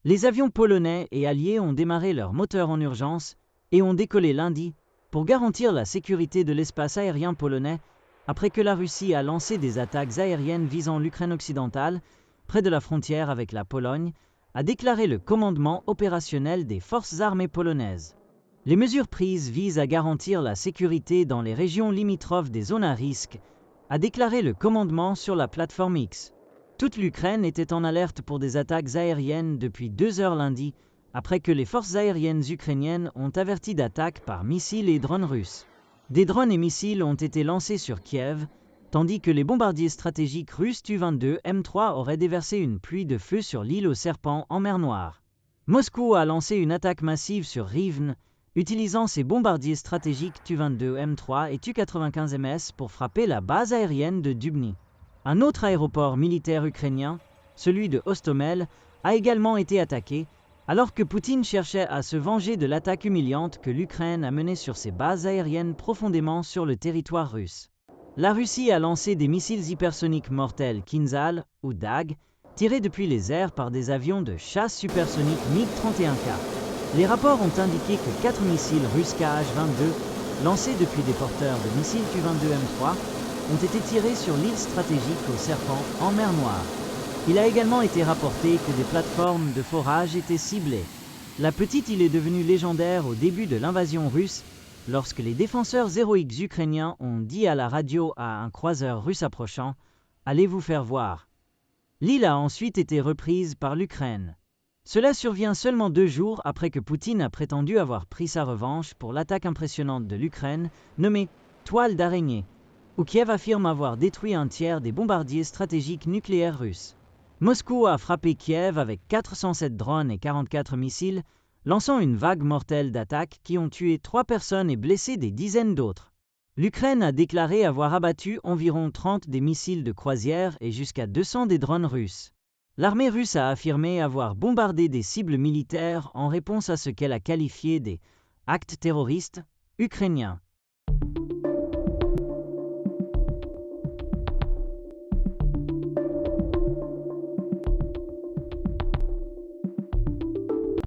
Les avions polonais et alliés ont démarré leurs moteurs en urgence et ont décollé lundi pour garantir la sécurité de l'espace aérien polonais après que la Russie a lancé des attaques aériennes visant l'Ukraine occidentale, près de la frontière avec la Pologne, a déclaré le commandement opérationnel des forces armées polonaises. Les mesures prises visent à garantir la sécurité dans les régions limitrophes des zones à risque, a déclaré le commandement sur la plateforme X. Toute l'Ukraine était en alerte pour des attaques aériennes depuis 2 heures lundi, après que les forces aériennes ukrainiennes ont averti d'attaques par missiles et drones russes. Des drones et missiles ont été lancés sur Kiev, tandis que les bombardiers stratégiques russes Tu-22 M3 auraient déversé une pluie de feu sur l'île aux serpents en mer Noire. Moscou a lancé une attaque massive sur Rivne, utilisant ses bombardiers stratégiques Tu-22 M3 et Tu-95 MS pour frapper la base aérienne de Dubny. Un autre aéroport militaire ukrainien, celui de Hostomel, a également été attaqué, alors que Poutine cherchait à se venger de l'attaque humiliante que l'Ukraine a menée sur ses bases aériennes profondément sur le territoire russe. La Russie a lancé des missiles hypersoniques mortels Kinzhal ou DAG, tirés depuis les airs par des avions de chasse supersoniques MiG-31K. Les rapports ont indiqué que 4 missiles russes Kh-22, lancés depuis des porteurs de missiles Tu-22 M3, ont été tirés sur l'île stratégique aux serpents en mer Noire. Il a également été rapporté que des plateformes de forage étaient ciblées. La petite île est devenue légendaire au début de l'invasion russe, lorsque les défenseurs héroïques ukrainiens ont dit à la radio à un croiseur russe approchant « Allez vous faire voir ». L'île a ensuite été reprise par l'Ukraine. Cela survient seulement 2 jours après que Poutine a prétendu avoir pris sa revanche pour l'attaque impressionnante de l'Ukraine, nommée « Toile d'araignée », où Kiev affirme avoir détruit un tiers des bombardiers stratégiques nucléaires russes. Moscou a frappé Kiev avec 407 drones et 44 missiles, lançant une vague mortelle d'attaques qui ont tué 3 personnes et blessé des dizaines d'autres. L'Ukraine a déclaré avoir abattu environ 30 des missiles de croisière et jusqu'à 200 des drones russes. L'armée russe a affirmé avoir bombardé des cibles militaires en réponse à ce qu'elle a qualifié des « actes terroristes » ukrainiens.